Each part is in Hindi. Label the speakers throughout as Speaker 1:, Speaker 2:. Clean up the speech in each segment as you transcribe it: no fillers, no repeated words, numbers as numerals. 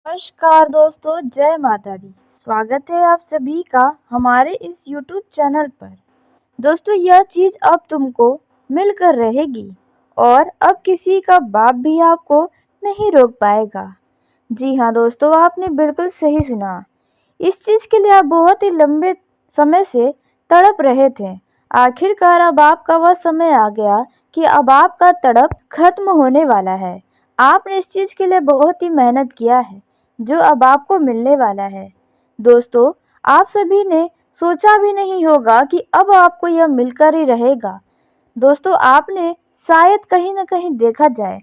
Speaker 1: नमस्कार दोस्तों, जय माता दी। स्वागत है आप सभी का हमारे इस YouTube चैनल पर। दोस्तों, यह चीज़ अब तुमको मिलकर रहेगी और अब किसी का बाप भी आपको नहीं रोक पाएगा। जी हाँ दोस्तों, आपने बिल्कुल सही सुना। इस चीज़ के लिए आप बहुत ही लंबे समय से तड़प रहे थे। आखिरकार अब आपका वह समय आ गया कि अब आपका तड़प खत्म होने वाला है। आपने इस चीज़ के लिए बहुत ही मेहनत किया है, जो अब आपको मिलने वाला है। दोस्तों, आप सभी ने सोचा भी नहीं होगा कि अब आपको यह मिलकर ही रहेगा। दोस्तों, आपने शायद कहीं न कहीं देखा जाए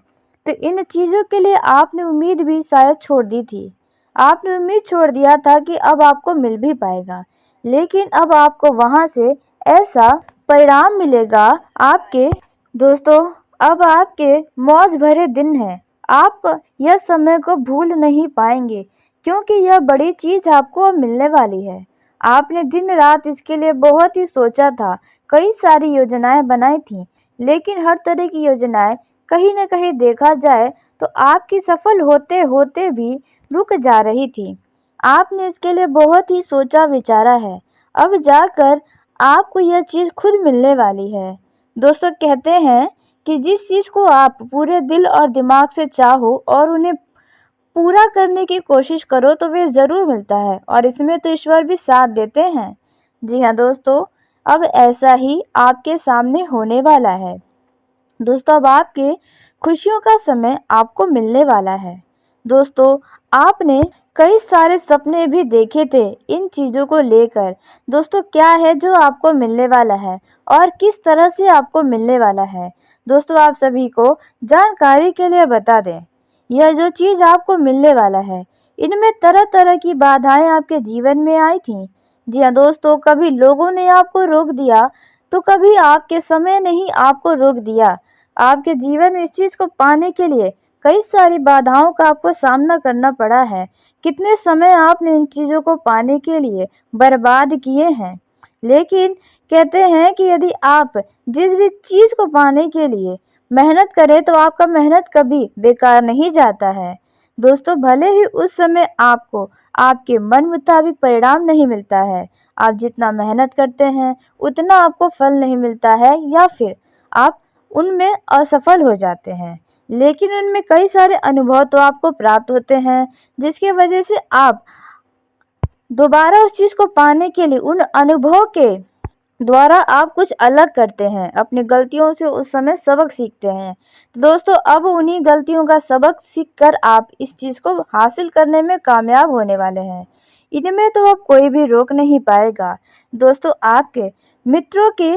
Speaker 1: तो इन चीज़ों के लिए आपने उम्मीद भी शायद छोड़ दी थी। आपने उम्मीद छोड़ दिया था कि अब आपको मिल भी पाएगा, लेकिन अब आपको वहाँ से ऐसा परिणाम मिलेगा आपके। दोस्तों, अब आपके मौज भरे दिन हैं। आप यह समय को भूल नहीं पाएंगे, क्योंकि यह बड़ी चीज़ आपको अब मिलने वाली है। आपने दिन रात इसके लिए बहुत ही सोचा था, कई सारी योजनाएं बनाई थी, लेकिन हर तरह की योजनाएं कहीं न कहीं देखा जाए तो आपकी सफल होते होते भी रुक जा रही थी। आपने इसके लिए बहुत ही सोचा विचारा है, अब जाकर आपको यह चीज़ खुद मिलने वाली है। दोस्तों, कहते हैं कि जिस चीज़ को आप पूरे दिल और दिमाग से चाहो और उन्हें पूरा करने की कोशिश करो तो वे ज़रूर मिलता है, और इसमें तो ईश्वर भी साथ देते हैं। जी हाँ दोस्तों, अब ऐसा ही आपके सामने होने वाला है। दोस्तों, अब आपके खुशियों का समय आपको मिलने वाला है। दोस्तों, आपने कई सारे सपने भी देखे थे इन चीज़ों को लेकर। दोस्तों, क्या है जो आपको मिलने वाला है और किस तरह से आपको मिलने वाला है, दोस्तों आप सभी को जानकारी के लिए बता दें। यह जो चीज़ आपको मिलने वाला है, इनमें तरह तरह की बाधाएं आपके जीवन में आई थीं। जी हाँ दोस्तों, कभी लोगों ने आपको रोक दिया तो कभी आपके समय ने ही आपको रोक दिया। आपके जीवन में इस चीज़ को पाने के लिए कई सारी बाधाओं का आपको सामना करना पड़ा है। कितने समय आपने इन चीज़ों को पाने के लिए बर्बाद किए हैं। लेकिन कहते हैं कि यदि आप जिस भी चीज़ को पाने के लिए मेहनत करें तो आपका मेहनत कभी बेकार नहीं जाता है। दोस्तों, भले ही उस समय आपको आपके मन मुताबिक परिणाम नहीं मिलता है, आप जितना मेहनत करते हैं उतना आपको फल नहीं मिलता है, या फिर आप उनमें असफल हो जाते हैं, लेकिन उनमें कई सारे अनुभव तो आपको प्राप्त होते हैं, जिसकी वजह से आप दोबारा उस चीज़ को पाने के लिए उन अनुभव के द्वारा आप कुछ अलग करते हैं, अपनी गलतियों से उस समय सबक सीखते हैं। तो दोस्तों, अब उन्हीं गलतियों का सबक सीखकर आप इस चीज़ को हासिल करने में कामयाब होने वाले हैं। इनमें तो अब कोई भी रोक नहीं पाएगा। दोस्तों, आपके मित्रों के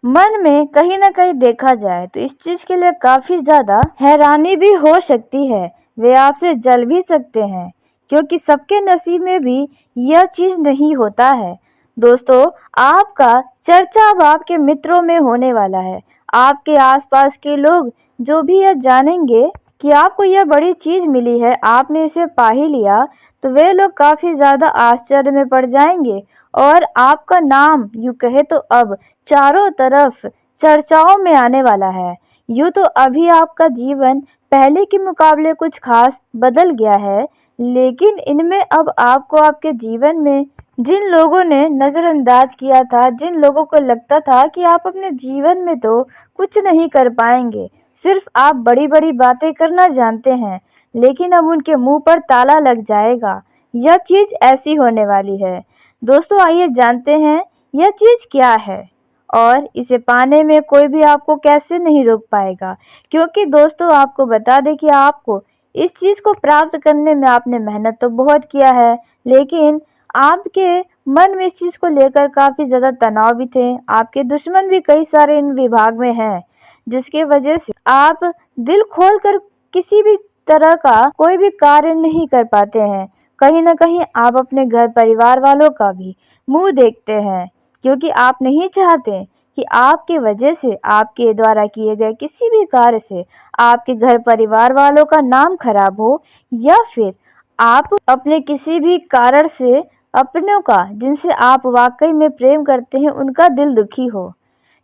Speaker 1: मन में कहीं ना कहीं देखा जाए तो इस चीज़ के लिए काफ़ी ज़्यादा हैरानी भी हो सकती है। वे आपसे जल भी सकते हैं, क्योंकि सबके नसीब में भी यह चीज़ नहीं होता है। दोस्तों, आपका चर्चा अब आपके मित्रों में होने वाला है। आपके आसपास के लोग जो भी यह जानेंगे कि आपको यह बड़ी चीज़ मिली है, आपने इसे पा ही लिया, तो वे लोग काफ़ी ज़्यादा आश्चर्य में पड़ जाएंगे और आपका नाम यूँ कहे तो अब चारों तरफ चर्चाओं में आने वाला है। यूँ तो अभी आपका जीवन पहले के मुकाबले कुछ खास बदल गया है, लेकिन इनमें अब आपको आपके जीवन में जिन लोगों ने नज़रअंदाज किया था, जिन लोगों को लगता था कि आप अपने जीवन में तो कुछ नहीं कर पाएंगे, सिर्फ आप बड़ी बड़ी बातें करना जानते हैं, लेकिन अब उनके मुंह पर ताला लग जाएगा। यह चीज़ ऐसी होने वाली है। दोस्तों, आइए जानते हैं यह चीज़ क्या है और इसे पाने में कोई भी आपको कैसे नहीं रोक पाएगा। क्योंकि दोस्तों, आपको बता दें कि आपको इस चीज़ को प्राप्त करने में आपने मेहनत तो बहुत किया है, लेकिन आपके मन में इस चीज़ को लेकर काफ़ी ज़्यादा तनाव भी थे। आपके दुश्मन भी कई सारे इन विभाग में हैं, जिसके वजह से आप दिल खोल कर किसी भी तरह का कोई भी कार्य नहीं कर पाते हैं। कहीं ना कहीं आप अपने घर परिवार वालों का भी मुंह देखते हैं, क्योंकि आप नहीं चाहते कि आपके वजह से, आपके द्वारा किए गए किसी भी कार्य से आपके घर परिवार वालों का नाम खराब हो, या फिर आप अपने किसी भी कारण से अपनों का, जिनसे आप वाकई में प्रेम करते हैं, उनका दिल दुखी हो।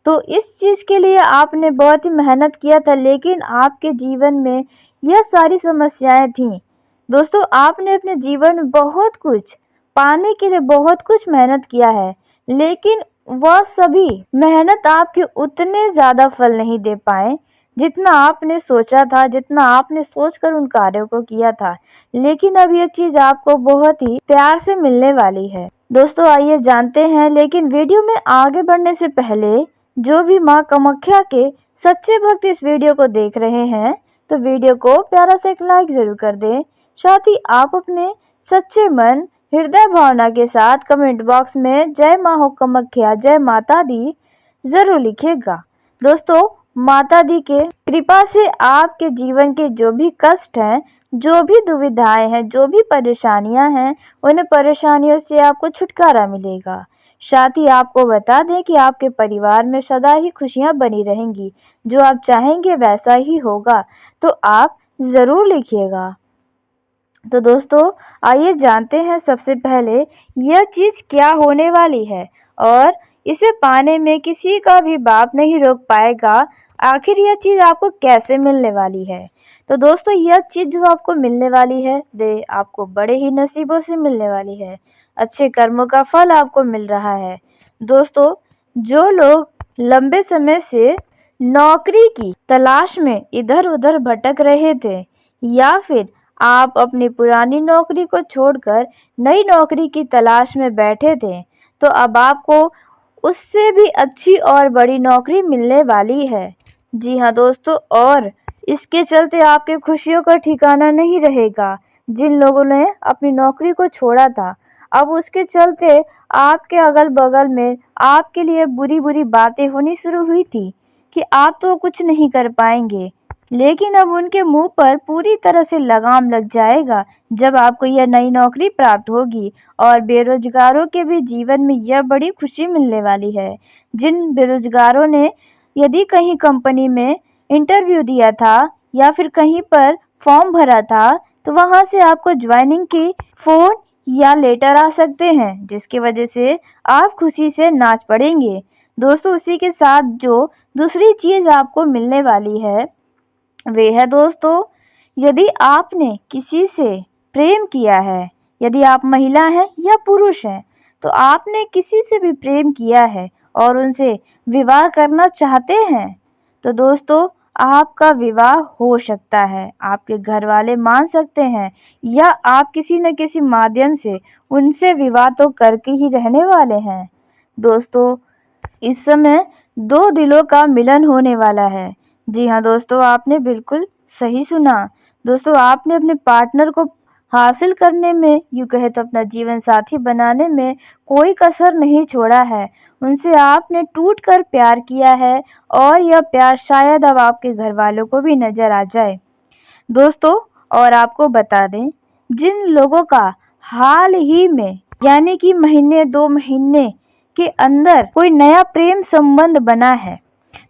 Speaker 1: तो इस चीज़ के लिए आपने बहुत ही मेहनत किया था, लेकिन आपके जीवन में यह सारी समस्याएं थीं। दोस्तों आपने अपने जीवन में बहुत कुछ पाने के लिए बहुत कुछ मेहनत किया है, लेकिन वह सभी मेहनत आपके उतने ज़्यादा फल नहीं दे पाए जितना आपने सोचा था, जितना आपने सोचकर उन कार्यों को किया था। लेकिन अब यह चीज़ आपको बहुत ही प्यार से मिलने वाली है। दोस्तों आइए जानते हैं, लेकिन वीडियो में आगे बढ़ने से पहले जो भी माँ कामाख्या के सच्चे भक्त इस वीडियो को देख रहे हैं तो वीडियो को प्यारा सा एक लाइक जरूर कर दें। साथ ही आप अपने सच्चे मन हृदय भावना के साथ कमेंट बॉक्स में जय माँ हो कामाख्या, जय माता दी जरूर लिखिएगा। दोस्तों माता दी के कृपा से आपके जीवन के जो भी कष्ट हैं, जो भी दुविधाएं हैं, जो भी परेशानियां हैं, उन परेशानियों से आपको छुटकारा मिलेगा। साथ ही आपको बता दें कि आपके परिवार में सदा ही खुशियां बनी रहेंगी। जो आप चाहेंगे वैसा ही होगा, तो आप ज़रूर लिखिएगा। तो दोस्तों आइए जानते हैं सबसे पहले यह चीज़ क्या होने वाली है और इसे पाने में किसी का भी बाप नहीं रोक पाएगा। आखिर यह चीज़ आपको कैसे मिलने वाली है? तो दोस्तों यह चीज़ जो आपको मिलने वाली है वे आपको बड़े ही नसीबों से मिलने वाली है। अच्छे कर्मों का फल आपको मिल रहा है। दोस्तों जो लोग लंबे समय से नौकरी की तलाश में इधर उधर भटक रहे थे, या फिर आप अपनी पुरानी नौकरी को छोड़कर नई नौकरी की तलाश में बैठे थे, तो अब आपको उससे भी अच्छी और बड़ी नौकरी मिलने वाली है। जी हाँ दोस्तों, और इसके चलते आपके खुशियों का ठिकाना नहीं रहेगा। जिन लोगों ने अपनी नौकरी को छोड़ा था, अब उसके चलते आपके अगल बगल में आपके लिए बुरी बुरी बातें होनी शुरू हुई थी कि आप तो कुछ नहीं कर पाएंगे, लेकिन अब उनके मुंह पर पूरी तरह से लगाम लग जाएगा जब आपको यह नई नौकरी प्राप्त होगी। और बेरोजगारों के भी जीवन में यह बड़ी खुशी मिलने वाली है। जिन बेरोजगारों ने यदि कहीं कंपनी में इंटरव्यू दिया था या फिर कहीं पर फॉर्म भरा था, तो वहां से आपको ज्वाइनिंग की फ़ोन या लेटर आ सकते हैं, जिसकी वजह से आप खुशी से नाच पड़ेंगे। दोस्तों उसी के साथ जो दूसरी चीज़ आपको मिलने वाली है वे है दोस्तों, यदि आपने किसी से प्रेम किया है, यदि आप महिला हैं या पुरुष हैं, तो आपने किसी से भी प्रेम किया है और उनसे विवाह करना चाहते हैं, तो दोस्तों आपका विवाह हो सकता है। आपके घर वाले मान सकते हैं या आप किसी न किसी माध्यम से उनसे विवाह तो करके ही रहने वाले हैं। दोस्तों इस समय दो दिलों का मिलन होने वाला है। जी हाँ दोस्तों, आपने बिल्कुल सही सुना। दोस्तों आपने अपने पार्टनर को हासिल करने में, यूँ कहे तो अपना जीवन साथी बनाने में कोई कसर नहीं छोड़ा है। उनसे आपने टूट कर प्यार किया है और यह प्यार शायद अब आपके घर वालों को भी नज़र आ जाए। दोस्तों और आपको बता दें, जिन लोगों का हाल ही में यानी कि महीने 2 महीने के अंदर कोई नया प्रेम संबंध बना है,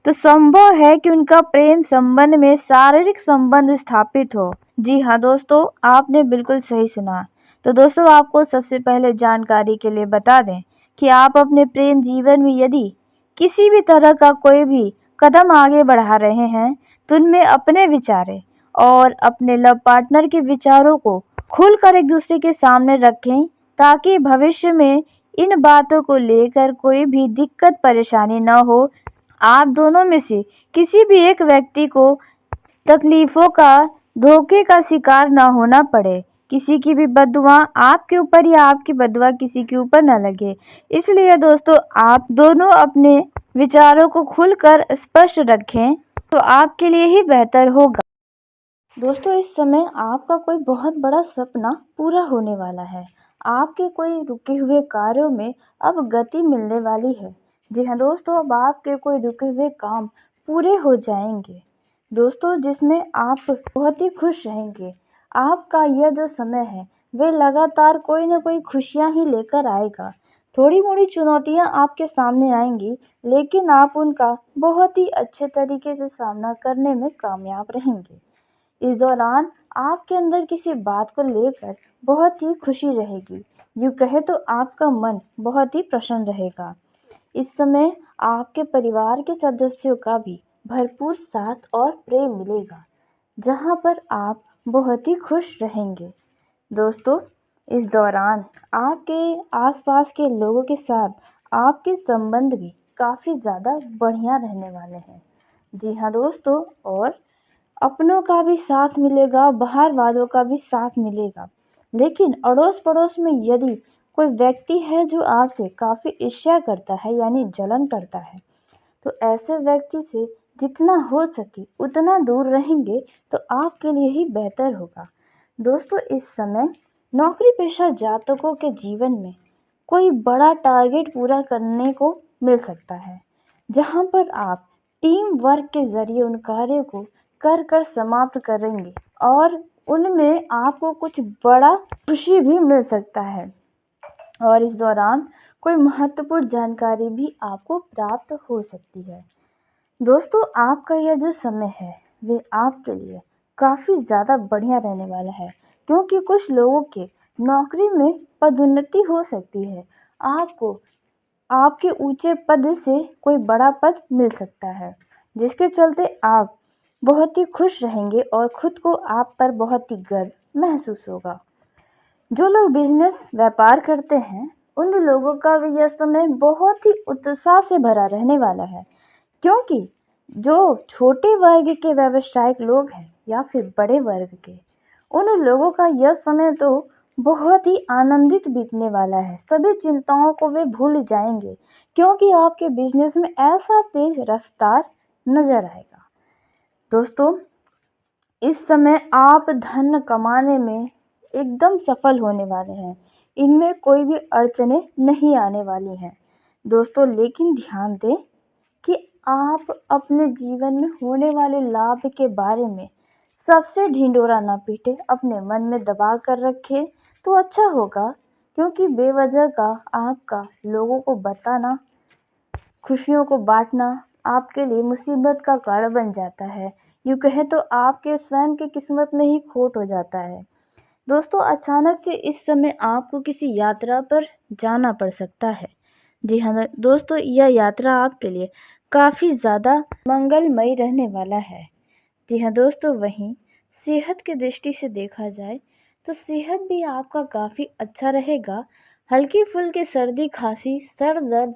Speaker 1: तो संभव है कि उनका प्रेम संबंध में शारीरिक संबंध स्थापित हो। जी हाँ दोस्तों, आपने बिल्कुल सही सुना। तो दोस्तों आपको सबसे पहले जानकारी के लिए बता दें कि आप अपने प्रेम जीवन में यदि किसी भी तरह का कोई भी कदम आगे बढ़ा रहे हैं, तो उनमें अपने विचारें और अपने लव पार्टनर के विचारों को खुलकर एक दूसरे के सामने रखें, ताकि भविष्य में इन बातों को लेकर कोई भी दिक्कत परेशानी न हो। आप दोनों में से किसी भी एक व्यक्ति को तकलीफ़ों का, धोखे का शिकार ना होना पड़े। किसी की भी बद्दुआ आपके ऊपर या आपकी बद्दुआ किसी के ऊपर ना लगे। इसलिए दोस्तों आप दोनों अपने विचारों को खुलकर स्पष्ट रखें, तो आपके लिए ही बेहतर होगा। दोस्तों इस समय आपका कोई बहुत बड़ा सपना पूरा होने वाला है। आपके कोई रुके हुए कार्यों में अब गति मिलने वाली है। जी हाँ दोस्तों, अब आपके कोई रुके हुए काम पूरे हो जाएंगे दोस्तों, जिसमें आप बहुत ही खुश रहेंगे। आपका यह जो समय है वे लगातार कोई ना कोई खुशियाँ ही लेकर आएगा। थोड़ी मोड़ी चुनौतियाँ आपके सामने आएंगी, लेकिन आप उनका बहुत ही अच्छे तरीके से सामना करने में कामयाब रहेंगे। इस दौरान आपके अंदर किसी बात को लेकर बहुत ही खुशी रहेगी। यूँ कहे तो आपका मन बहुत ही प्रसन्न रहेगा। इस समय आपके परिवार के सदस्यों का भी भरपूर साथ और प्रेम मिलेगा, जहाँ पर आप बहुत ही खुश रहेंगे। दोस्तों, इस दौरान आपके आसपास के लोगों के साथ आपके संबंध भी काफ़ी ज़्यादा बढ़िया रहने वाले हैं। जी हाँ दोस्तों, और अपनों का भी साथ मिलेगा, बाहर वालों का भी साथ मिलेगा। लेकिन अड़ोस-पड़ोस में यदि कोई व्यक्ति है जो आपसे काफ़ी ईर्ष्या करता है यानी जलन करता है, तो ऐसे व्यक्ति से जितना हो सके उतना दूर रहेंगे तो आपके लिए ही बेहतर होगा। दोस्तों, इस समय नौकरी पेशा जातकों के जीवन में कोई बड़ा टारगेट पूरा करने को मिल सकता है, जहां पर आप टीम वर्क के ज़रिए उन कार्यों को कर समाप्त करेंगे और उनमें आपको कुछ बड़ा खुशी भी मिल सकता है। और इस दौरान कोई महत्वपूर्ण जानकारी भी आपको प्राप्त हो सकती है। दोस्तों, आपका यह जो समय है वे आपके लिए काफ़ी ज़्यादा बढ़िया रहने वाला है, क्योंकि कुछ लोगों के नौकरी में पदोन्नति हो सकती है। आपको आपके ऊंचे पद से कोई बड़ा पद मिल सकता है, जिसके चलते आप बहुत ही खुश रहेंगे और खुद को आप पर बहुत ही गर्व महसूस होगा। जो लोग बिजनेस व्यापार करते हैं उन लोगों का भी यह समय बहुत ही उत्साह से भरा रहने वाला है, क्योंकि जो छोटे वर्ग के व्यावसायिक लोग हैं या फिर बड़े वर्ग के, उन लोगों का यह समय तो बहुत ही आनंदित बीतने वाला है। सभी चिंताओं को वे भूल जाएंगे, क्योंकि आपके बिजनेस में ऐसा तेज रफ्तार नजर आएगा। दोस्तों, इस समय आप धन कमाने में एकदम सफल होने वाले हैं। इनमें कोई भी अड़चनें नहीं आने वाली हैं। दोस्तों, लेकिन ध्यान दें कि आप अपने जीवन में होने वाले लाभ के बारे में सबसे ढिंढोरा ना पीटें, अपने मन में दबा कर रखें तो अच्छा होगा, क्योंकि बेवजह का आपका लोगों को बताना, खुशियों को बांटना आपके लिए मुसीबत का कारण बन जाता है। यूँ कहें तो आपके स्वयं की किस्मत में ही खोट हो जाता है। दोस्तों, अचानक से इस समय आपको किसी यात्रा पर जाना पड़ सकता है। जी हाँ दोस्तों, यह यात्रा आपके लिए काफ़ी ज़्यादा मंगलमयी रहने वाला है। जी हाँ दोस्तों, वहीं सेहत की दृष्टि से देखा जाए तो सेहत भी आपका काफ़ी अच्छा रहेगा। हल्की फुल्की सर्दी खांसी सर दर्द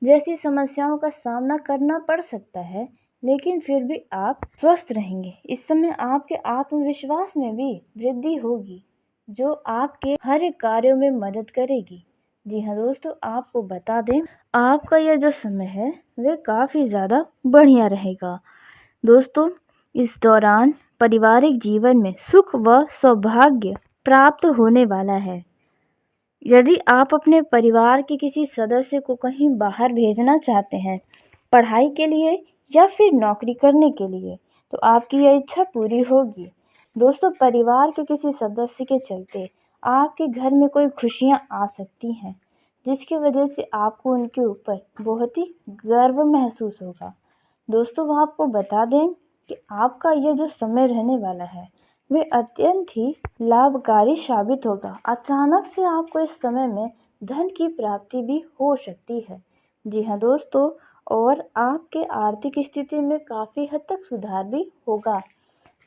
Speaker 1: जैसी समस्याओं का सामना करना पड़ सकता है, लेकिन फिर भी आप स्वस्थ रहेंगे। इस समय आपके आत्मविश्वास में भी वृद्धि होगी, जो आपके हर एक कार्यों में मदद करेगी। जी हाँ दोस्तों, आपको बता दें, आपका यह जो समय है वह काफ़ी ज़्यादा बढ़िया रहेगा। दोस्तों, इस दौरान पारिवारिक जीवन में सुख व सौभाग्य प्राप्त होने वाला है। यदि आप अपने परिवार के किसी सदस्य को कहीं बाहर भेजना चाहते हैं, पढ़ाई के लिए या फिर नौकरी करने के लिए, तो आपकी यह इच्छा पूरी होगी। दोस्तों, परिवार के किसी सदस्य के चलते आपके घर में कोई खुशियां आ सकती हैं, जिसकी वजह से आपको उनके ऊपर बहुत ही गर्व महसूस होगा। दोस्तों, आपको बता दें कि आपका यह जो समय रहने वाला है वे अत्यंत ही लाभकारी साबित होगा। अचानक से आपको इस समय में धन की प्राप्ति भी हो सकती है। जी हाँ दोस्तों, और आपके आर्थिक स्थिति में काफ़ी हद तक सुधार भी होगा।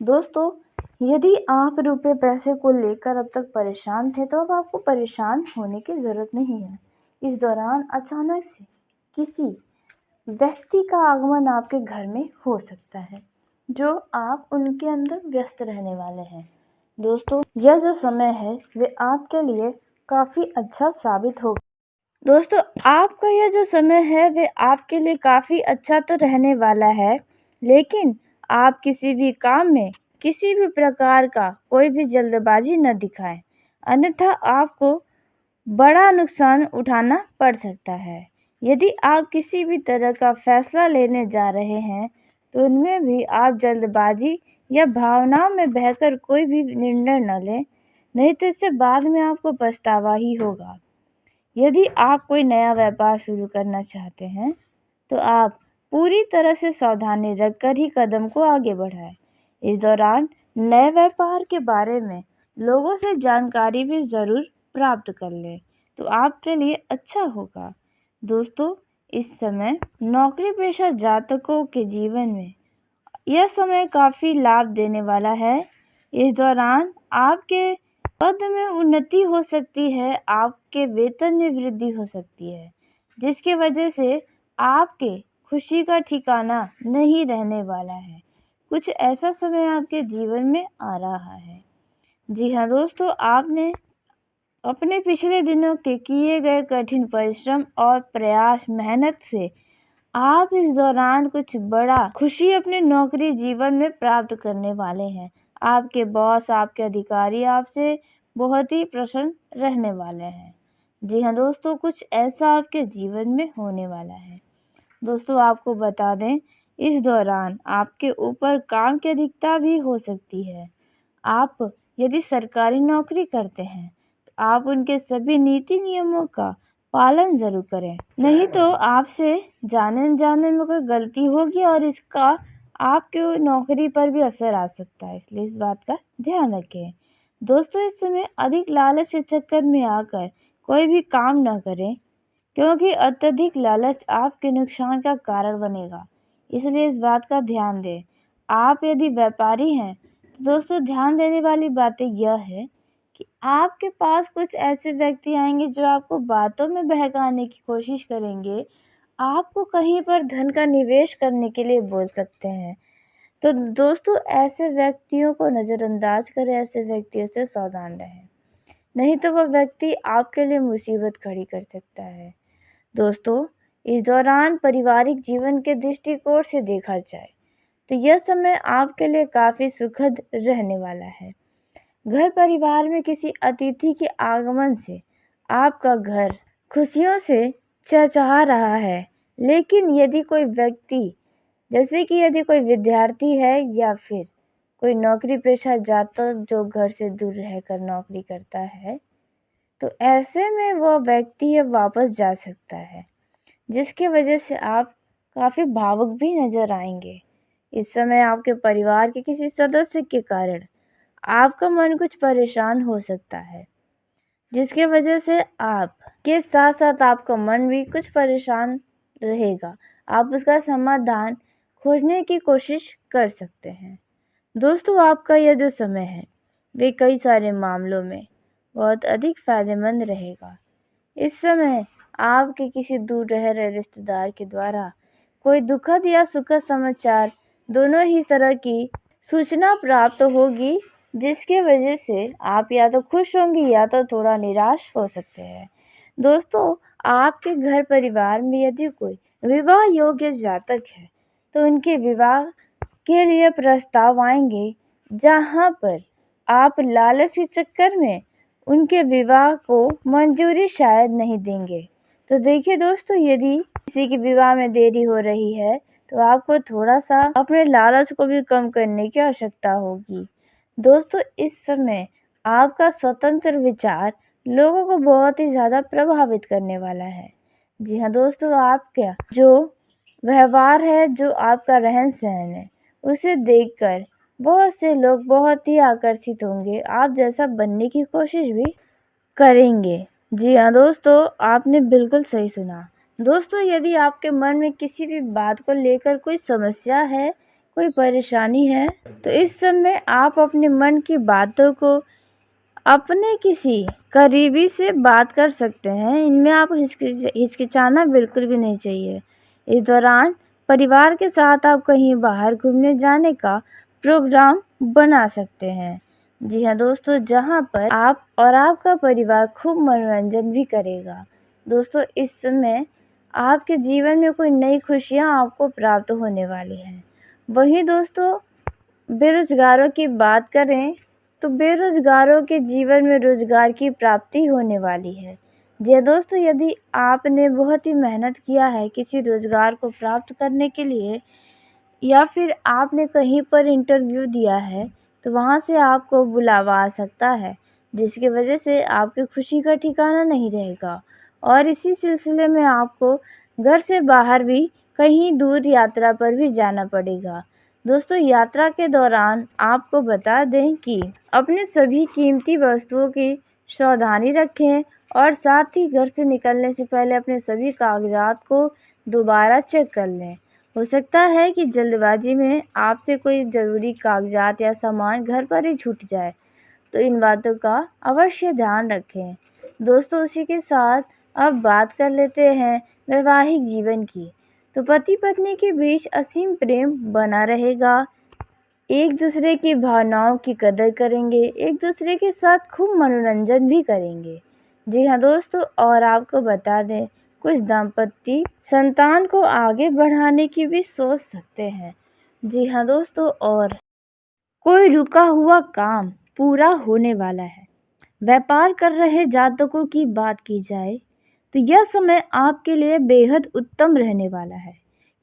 Speaker 1: दोस्तों, यदि आप रुपए पैसे को लेकर अब तक परेशान थे, तो अब आपको परेशान होने की ज़रूरत नहीं है। इस दौरान अचानक से किसी व्यक्ति का आगमन आपके घर में हो सकता है, जो आप उनके अंदर व्यस्त रहने वाले हैं। दोस्तों, यह जो समय है वे आपके लिए काफ़ी अच्छा साबित होगा। दोस्तों, आपका यह जो समय है वे आपके लिए काफ़ी अच्छा तो रहने वाला है, लेकिन आप किसी भी काम में किसी भी प्रकार का कोई भी जल्दबाजी न दिखाएं, अन्यथा आपको बड़ा नुकसान उठाना पड़ सकता है। यदि आप किसी भी तरह का फैसला लेने जा रहे हैं, तो उनमें भी आप जल्दबाजी या भावनाओं में बहकर कोई भी निर्णय न लें, नहीं तो इससे बाद में आपको पछतावा ही होगा। यदि आप कोई नया व्यापार शुरू करना चाहते हैं, तो आप पूरी तरह से सावधानी रखकर ही कदम को आगे बढ़ाएं। इस दौरान नए व्यापार के बारे में लोगों से जानकारी भी ज़रूर प्राप्त कर लें, तो आपके लिए अच्छा होगा। दोस्तों, इस समय नौकरी पेशा जातकों के जीवन में यह समय काफ़ी लाभ देने वाला है। इस दौरान आपके पद में उन्नति हो सकती है, आपके वेतन में वृद्धि हो सकती है, जिसकी वजह से आपके खुशी का ठिकाना नहीं रहने वाला है। कुछ ऐसा समय आपके जीवन में आ रहा है। जी हाँ दोस्तों, आपने अपने पिछले दिनों के किए गए कठिन परिश्रम और प्रयास मेहनत से आप इस दौरान कुछ बड़ा खुशी अपने नौकरी जीवन में प्राप्त करने वाले हैं। आपके बॉस, आपके अधिकारी आपसे बहुत ही प्रसन्न रहने वाले हैं। जी हाँ दोस्तों, कुछ ऐसा आपके जीवन में होने वाला है। दोस्तों आपको बता दें, इस दौरान आपके ऊपर काम की अधिकता भी हो सकती है। आप यदि सरकारी नौकरी करते हैं तो आप उनके सभी नीति नियमों का पालन ज़रूर करें, नहीं तो आपसे जाने अनजाने में कोई गलती होगी और इसका आपके नौकरी पर भी असर आ सकता है, इसलिए इस बात का ध्यान रखें। दोस्तों इस समय अधिक लालच के चक्कर में आकर कोई भी काम ना करें, क्योंकि अत्यधिक लालच आपके नुकसान का कारण बनेगा, इसलिए इस बात का ध्यान दें। आप यदि व्यापारी हैं तो दोस्तों ध्यान देने वाली बातें यह है कि आपके पास कुछ ऐसे व्यक्ति आएंगे जो आपको बातों में बहकाने की कोशिश करेंगे, आपको कहीं पर धन का निवेश करने के लिए बोल सकते हैं। तो दोस्तों ऐसे व्यक्तियों को नज़रअंदाज करें, ऐसे व्यक्तियों से सावधान रहें, नहीं तो वह व्यक्ति आपके लिए मुसीबत खड़ी कर सकता है। दोस्तों इस दौरान पारिवारिक जीवन के दृष्टिकोण से देखा जाए तो यह समय आपके लिए काफ़ी सुखद रहने वाला है। घर परिवार में किसी अतिथि के आगमन से आपका घर खुशियों से चहचहा रहा है, लेकिन यदि कोई व्यक्ति, जैसे कि यदि कोई विद्यार्थी है या फिर कोई नौकरी पेशा जातक जो घर से दूर रहकर नौकरी करता है, तो ऐसे में वह व्यक्ति अब वापस जा सकता है, जिसकी वजह से आप काफ़ी भावुक भी नज़र आएंगे। इस समय आपके परिवार के किसी सदस्य के कारण आपका मन कुछ परेशान हो सकता है, जिसकी वजह से आप के साथ साथ आपका मन भी कुछ परेशान रहेगा। आप उसका समाधान खोजने की कोशिश कर सकते हैं। दोस्तों आपका यह जो समय है वे कई सारे मामलों में बहुत अधिक फायदेमंद रहेगा। इस समय आपके किसी दूर रह रहे रिश्तेदार के द्वारा कोई दुखद या सुखद समाचार, दोनों ही तरह की सूचना प्राप्त होगी, जिसके वजह से आप या तो खुश होंगे या तो थोड़ा निराश हो सकते हैं। दोस्तों आपके घर परिवार में यदि कोई विवाह योग्य जातक है तो उनके विवाह के लिए प्रस्ताव आएंगे, जहां पर आप लालच के चक्कर में उनके विवाह को मंजूरी शायद नहीं देंगे। तो देखिए दोस्तों, यदि किसी के विवाह में देरी हो रही है तो आपको थोड़ा सा अपने लालच को भी कम करने की आवश्यकता होगी। दोस्तों इस समय आपका स्वतंत्र विचार लोगों को बहुत ही ज़्यादा प्रभावित करने वाला है। जी हाँ दोस्तों, आपका जो व्यवहार है, जो आपका रहन सहन है, उसे देखकर बहुत से लोग बहुत ही आकर्षित होंगे, आप जैसा बनने की कोशिश भी करेंगे। जी हाँ दोस्तों, आपने बिल्कुल सही सुना। दोस्तों यदि आपके मन में किसी भी बात को लेकर कोई समस्या है, कोई परेशानी है, तो इस समय आप अपने मन की बातों को अपने किसी करीबी से बात कर सकते हैं। इनमें आप हिचकिचाना बिल्कुल भी नहीं चाहिए। इस दौरान परिवार के साथ आप कहीं बाहर घूमने जाने का प्रोग्राम बना सकते हैं। जी हाँ दोस्तों, जहाँ पर आप और आपका परिवार खूब मनोरंजन भी करेगा। दोस्तों इस समय आपके जीवन में कोई नई खुशियाँ आपको प्राप्त होने वाली हैं। वहीं दोस्तों बेरोजगारों की बात करें तो बेरोजगारों के जीवन में रोजगार की प्राप्ति होने वाली है। जी दोस्तों, यदि आपने बहुत ही मेहनत किया है किसी रोजगार को प्राप्त करने के लिए, या फिर आपने कहीं पर इंटरव्यू दिया है, तो वहाँ से आपको बुलावा आ सकता है, जिसकी वजह से आपकी खुशी का ठिकाना नहीं रहेगा और इसी सिलसिले में आपको घर से बाहर भी कहीं दूर यात्रा पर भी जाना पड़ेगा। दोस्तों यात्रा के दौरान आपको बता दें कि अपने सभी कीमती वस्तुओं की सावधानी रखें और साथ ही घर से निकलने से पहले अपने सभी कागजात को दोबारा चेक कर लें। हो सकता है कि जल्दबाजी में आपसे कोई ज़रूरी कागजात या सामान घर पर ही छूट जाए। तो इन बातों का अवश्य ध्यान रखें। दोस्तों, उसी के साथ अब बात कर लेते हैं वैवाहिक जीवन की। तो पति पत्नी के बीच असीम प्रेम बना रहेगा, एक दूसरे की भावनाओं की कदर करेंगे, एक दूसरे के साथ खूब मनोरंजन भी करेंगे। जी हाँ दोस्तों, और आपको बता दें, कुछ दंपति संतान को आगे बढ़ाने की भी सोच सकते हैं। जी हाँ दोस्तों, और कोई रुका हुआ काम पूरा होने वाला है। व्यापार कर रहे जातकों की बात की जाए तो यह समय आपके लिए बेहद उत्तम रहने वाला है,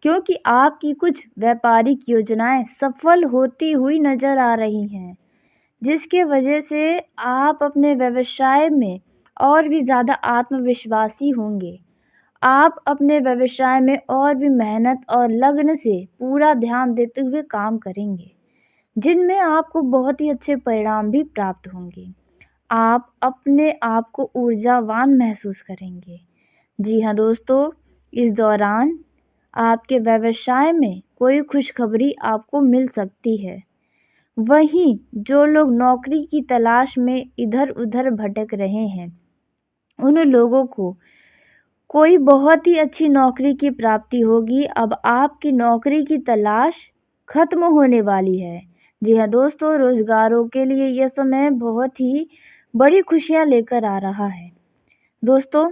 Speaker 1: क्योंकि आपकी कुछ व्यापारिक योजनाएं सफल होती हुई नजर आ रही हैं, जिसके वजह से आप अपने व्यवसाय में और भी ज़्यादा आत्मविश्वासी होंगे। आप अपने व्यवसाय में और भी मेहनत और लगन से पूरा ध्यान देते हुए काम करेंगे, जिनमें आपको बहुत ही अच्छे परिणाम भी प्राप्त होंगे। आप अपने आप को ऊर्जावान महसूस करेंगे। जी हाँ दोस्तों, इस दौरान आपके व्यवसाय में कोई खुशखबरी आपको मिल सकती है। वहीं जो लोग नौकरी की तलाश में इधर-उधर भटक रहे हैं, उन लोगों को कोई बहुत ही अच्छी नौकरी की प्राप्ति होगी। अब आपकी नौकरी की तलाश खत्म होने वाली है। जी हाँ दोस्तों, रोजगारों के लिए यह समय बहुत ही बड़ी खुशियाँ लेकर आ रहा है। दोस्तों,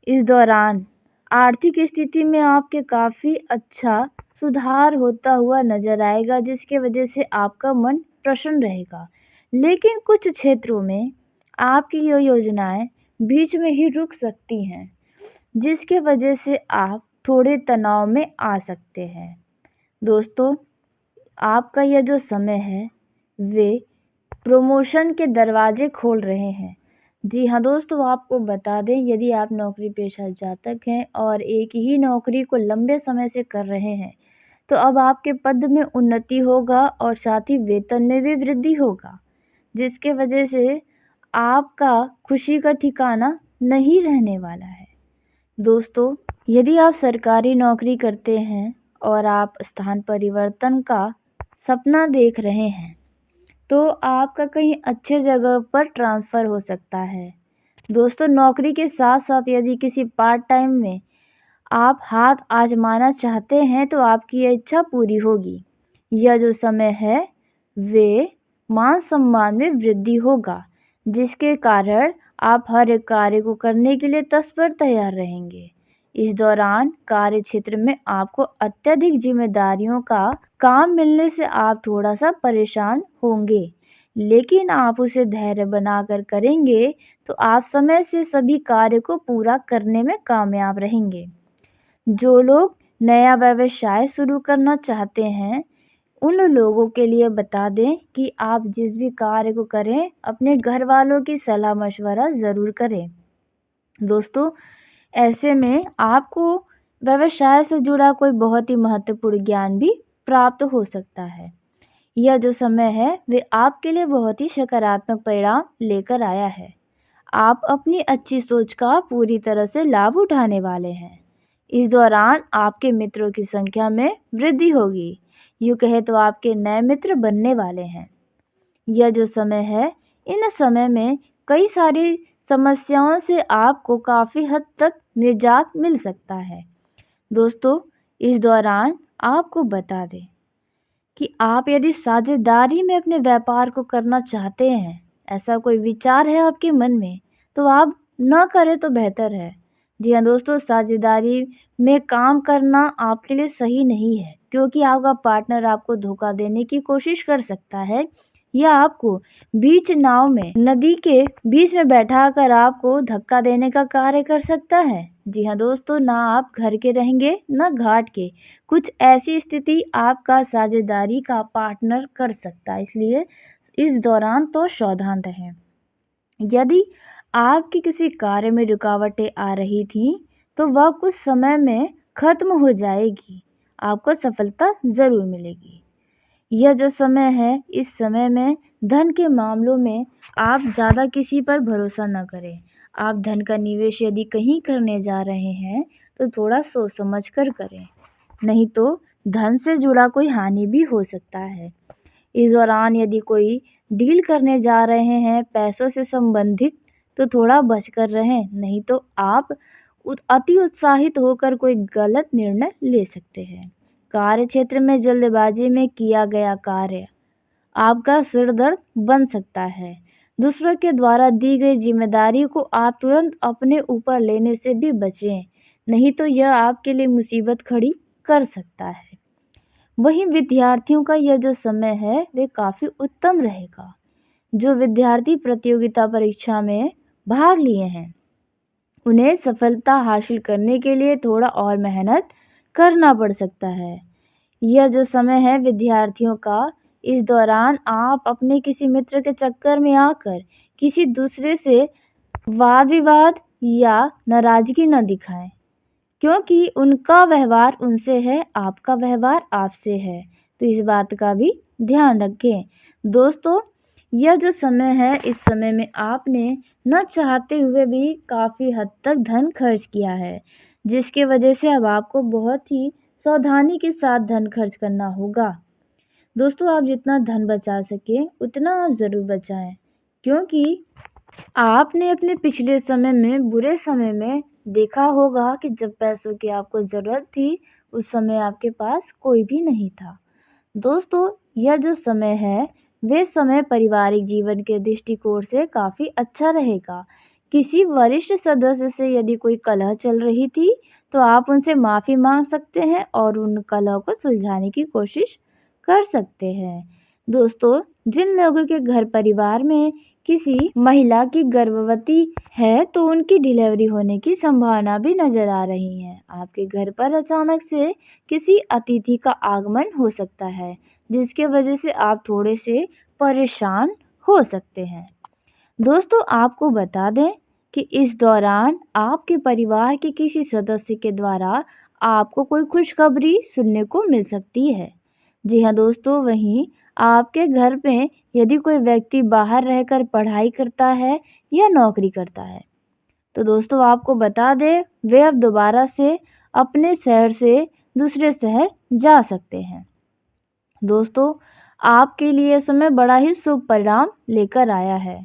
Speaker 1: इस दौरान आर्थिक स्थिति में आपके काफ़ी अच्छा सुधार होता हुआ नज़र आएगा, जिसके वजह से आपका मन प्रसन्न रहेगा। लेकिन कुछ क्षेत्रों में आपकी ये योजनाएं बीच में ही रुक सकती हैं, जिसके वजह से आप थोड़े तनाव में आ सकते हैं। दोस्तों, आपका यह जो समय है वे प्रमोशन के दरवाजे खोल रहे हैं। जी हाँ दोस्तों, आपको बता दें, यदि आप नौकरी पेशा जातक हैं और एक ही नौकरी को लंबे समय से कर रहे हैं, तो अब आपके पद में उन्नति होगा और साथ ही वेतन में भी वृद्धि होगा, जिसके वजह से आपका खुशी का ठिकाना नहीं रहने वाला है। दोस्तों, यदि आप सरकारी नौकरी करते हैं और आप स्थान परिवर्तन का सपना देख रहे हैं, तो आपका कहीं अच्छे जगह पर ट्रांसफ़र हो सकता है। दोस्तों, नौकरी के साथ-साथ यदि किसी पार्ट टाइम में आप हाथ आज़माना चाहते हैं, तो आपकी ये इच्छा पूरी होगी। यह जो समय है, वे मान-सम्मान में वृद्धि होगा, जिसके कारण आप हर एक कार्य को करने के लिए तत्पर तैयार रहेंगे। इस दौरान कार्य क्षेत्र में आपको अत्यधिक जिम्मेदारियों का काम मिलने से आप थोड़ा-सा परेशान होंगे, लेकिन आप उसे धैर्य बनाकर करेंगे, तो आप समय से सभी कार्य को पूरा करने में कामयाब रहेंगे। जो लोग नया व्यवसाय शुरू करना चाहते हैं, उन लोगों के लिए बता दें कि आप जिस भी कार्य को करें, अपने घर वालों की सलाह मशवरा ज़रूर करें। दोस्तों, ऐसे में आपको व्यवसाय से जुड़ा कोई बहुत ही महत्वपूर्ण ज्ञान भी प्राप्त हो सकता है। यह जो समय है, वे आपके लिए बहुत ही सकारात्मक परिणाम लेकर आया है। आप अपनी अच्छी सोच का पूरी तरह से लाभ उठाने वाले हैं। इस दौरान आपके मित्रों की संख्या में वृद्धि होगी। यूँ कहे तो आपके नए मित्र बनने वाले हैं। यह जो समय है, इन समय में कई सारी समस्याओं से आपको काफ़ी हद तक निजात मिल सकता है। दोस्तों, इस दौरान आपको बता दें कि आप यदि साझेदारी में अपने व्यापार को करना चाहते हैं, ऐसा कोई विचार है आपके मन में, तो आप न करें तो बेहतर है। जी हाँ दोस्तों, साझेदारी में काम करना आपके लिए सही नहीं है, क्योंकि आपका पार्टनर आपको धोखा देने की कोशिश कर सकता है या आपको बीच नाव में नदी के बीच में बैठाकर आपको धक्का देने का कार्य कर सकता है। जी हाँ दोस्तों, ना आप घर के रहेंगे ना घाट के। कुछ ऐसी स्थिति आपका साझेदारी का पार्टनर कर सकता है, इसलिए इस दौरान तो सावधान रहें। यदि आपके किसी कार्य में रुकावटें आ रही थीं, तो वह कुछ समय में खत्म हो जाएगी। आपको सफलता ज़रूर मिलेगी। यह जो समय है, इस समय में धन के मामलों में आप ज़्यादा किसी पर भरोसा न करें। आप धन का निवेश यदि कहीं करने जा रहे हैं, तो थोड़ा सोच समझ कर करें, नहीं तो धन से जुड़ा कोई हानि भी हो सकता है। इस दौरान यदि कोई डील करने जा रहे हैं पैसों से संबंधित तो थोड़ा बचकर रहें, नहीं तो आप अति उत्साहित होकर कोई गलत निर्णय ले सकते हैं। कार्य क्षेत्र में जल्दबाजी में किया गया कार्य आपका सिर दर्द बन सकता है। दूसरों के द्वारा दी गई जिम्मेदारी को आप तुरंत अपने ऊपर लेने से भी बचें, नहीं तो यह आपके लिए मुसीबत खड़ी कर सकता है। वहीं विद्यार्थियों का यह जो समय है वे काफ़ी उत्तम रहेगा। जो विद्यार्थी प्रतियोगिता परीक्षा में भाग लिए हैं उन्हें सफलता हासिल करने के लिए थोड़ा और मेहनत करना पड़ सकता है। यह जो समय है विद्यार्थियों का, इस दौरान आप अपने किसी मित्र के चक्कर में आकर किसी दूसरे से वाद विवाद या नाराज़गी न दिखाएं, क्योंकि उनका व्यवहार उनसे है, आपका व्यवहार आपसे है, तो इस बात का भी ध्यान रखें। दोस्तों, यह जो समय है इस समय में आपने न चाहते हुए भी काफ़ी हद तक धन खर्च किया है, जिसकी वजह से अब आपको बहुत ही सावधानी के साथ धन खर्च करना होगा। दोस्तों, आप जितना धन बचा सकें उतना आप ज़रूर बचाएं, क्योंकि आपने अपने पिछले समय में बुरे समय में देखा होगा कि जब पैसों की आपको ज़रूरत थी उस समय आपके पास कोई भी नहीं था। दोस्तों, यह जो समय है वे समय पारिवारिक जीवन के दृष्टिकोण से काफ़ी अच्छा रहेगा। किसी वरिष्ठ सदस्य से यदि कोई कलह चल रही थी तो आप उनसे माफ़ी मांग सकते हैं और उन कलह को सुलझाने की कोशिश कर सकते हैं। दोस्तों, जिन लोगों के घर परिवार में किसी महिला की गर्भवती है तो उनकी डिलीवरी होने की संभावना भी नजर आ रही है। आपके घर पर अचानक से किसी अतिथि का आगमन हो सकता है, जिसके वजह से आप थोड़े से परेशान हो सकते हैं। दोस्तों, आपको बता दें कि इस दौरान आपके परिवार के किसी सदस्य के द्वारा आपको कोई खुशखबरी सुनने को मिल सकती है। जी हाँ दोस्तों, वहीं आपके घर में यदि कोई व्यक्ति बाहर रहकर पढ़ाई करता है या नौकरी करता है तो दोस्तों आपको बता दें वे अब दोबारा से अपने शहर से दूसरे शहर जा सकते हैं। दोस्तों, आपके लिए समय बड़ा ही शुभ परिणाम लेकर आया है।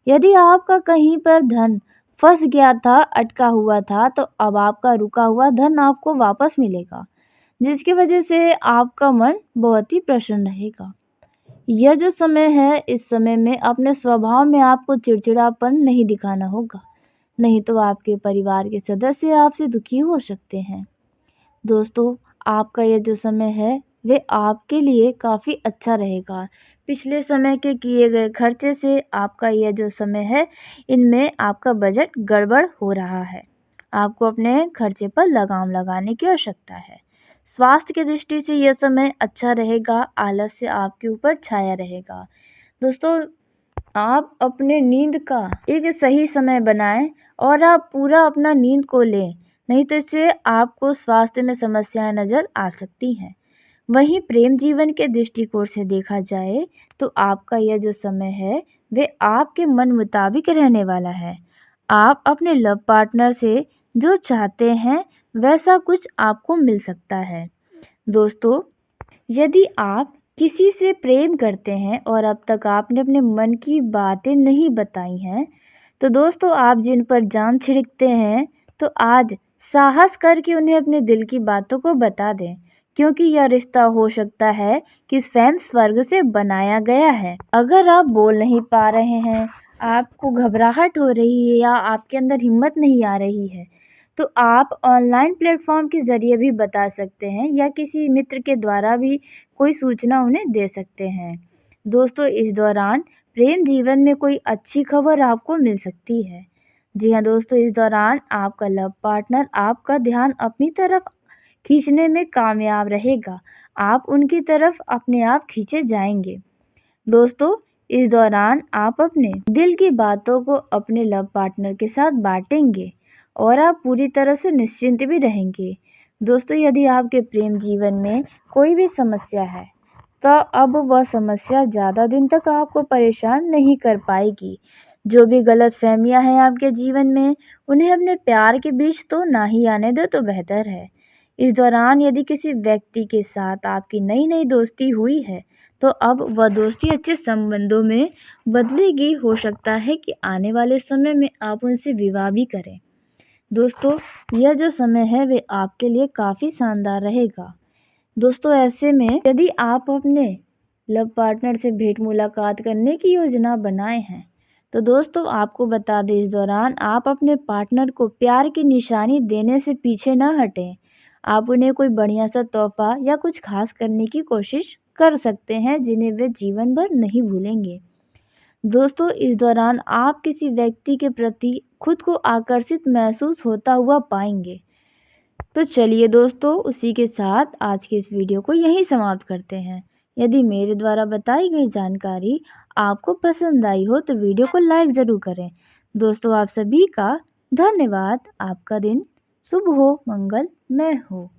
Speaker 1: यदि आपका कहीं पर धन फंस गया था, अटका हुआ था, तो अब आपका रुका हुआ धन आपको वापस मिलेगा, जिसकी वजह से आपका मन बहुत ही प्रसन्न रहेगा। यह जो समय है इस समय में अपने स्वभाव में आपको चिड़चिड़ापन नहीं दिखाना होगा, नहीं तो आपके परिवार के सदस्य आपसे दुखी हो सकते हैं। दोस्तों, आपका यह जो समय है वे आपके लिए काफ़ी अच्छा रहेगा। पिछले समय के किए गए खर्चे से आपका यह जो समय है इनमें आपका बजट गड़बड़ हो रहा है। आपको अपने खर्चे पर लगाम लगाने की आवश्यकता है। स्वास्थ्य की दृष्टि से यह समय अच्छा रहेगा, आलस्य आपके ऊपर छाया रहेगा। दोस्तों, आप अपने नींद का एक सही समय बनाएं और आप पूरा अपना नींद को लें, नहीं तो इससे आपको स्वास्थ्य में समस्याएं नज़र आ सकती हैं। वहीं प्रेम जीवन के दृष्टिकोण से देखा जाए तो आपका यह जो समय है वे आपके मन मुताबिक रहने वाला है। आप अपने लव पार्टनर से जो चाहते हैं वैसा कुछ आपको मिल सकता है। दोस्तों, यदि आप किसी से प्रेम करते हैं और अब तक आपने अपने मन की बातें नहीं बताई हैं तो दोस्तों आप जिन पर जान छिड़कते हैं तो आज साहस करके उन्हें अपने दिल की बातों को बता दें, क्योंकि यह रिश्ता हो सकता है कि स्वयं स्वर्ग से बनाया गया है। अगर आप बोल नहीं पा रहे हैं, आपको घबराहट हो रही है या आपके अंदर हिम्मत नहीं आ रही है तो आप ऑनलाइन प्लेटफॉर्म के ज़रिए भी बता सकते हैं या किसी मित्र के द्वारा भी कोई सूचना उन्हें दे सकते हैं। दोस्तों, इस दौरान प्रेम जीवन में कोई अच्छी खबर आपको मिल सकती है। जी हाँ दोस्तों, इस दौरान आपका लव पार्टनर आपका ध्यान अपनी तरफ खींचने में कामयाब रहेगा। आप उनकी तरफ अपने आप खींचे जाएंगे। दोस्तों, इस दौरान आप अपने दिल की बातों को अपने लव पार्टनर के साथ बांटेंगे और आप पूरी तरह से निश्चिंत भी रहेंगे। दोस्तों, यदि आपके प्रेम जीवन में कोई भी समस्या है तो अब वह समस्या ज़्यादा दिन तक आपको परेशान नहीं कर पाएगी। जो भी गलतफहमियां हैं आपके जीवन में उन्हें अपने प्यार के बीच तो ना ही आने दो तो बेहतर है। इस दौरान यदि किसी व्यक्ति के साथ आपकी नई नई दोस्ती हुई है तो अब वह दोस्ती अच्छे संबंधों में बदलेगी। हो सकता है कि आने वाले समय में आप उनसे विवाह भी करें। दोस्तों, यह जो समय है वे आपके लिए काफ़ी शानदार रहेगा। दोस्तों, ऐसे में यदि आप अपने लव पार्टनर से भेंट मुलाकात करने की योजना बनाए हैं तो दोस्तों आपको बता दें, इस दौरान आप अपने पार्टनर को प्यार की निशानी देने से पीछे न हटें। आप उन्हें कोई बढ़िया सा तोहफा या कुछ खास करने की कोशिश कर सकते हैं जिन्हें वे जीवन भर नहीं भूलेंगे। दोस्तों, इस दौरान आप किसी व्यक्ति के प्रति खुद को आकर्षित महसूस होता हुआ पाएंगे। तो चलिए दोस्तों, उसी के साथ आज की इस वीडियो को यहीं समाप्त करते हैं। यदि मेरे द्वारा बताई गई जानकारी आपको पसंद आई हो तो वीडियो को लाइक ज़रूर करें। दोस्तों, आप सभी का धन्यवाद। आपका दिन शुभ हो, मंगलमय हो।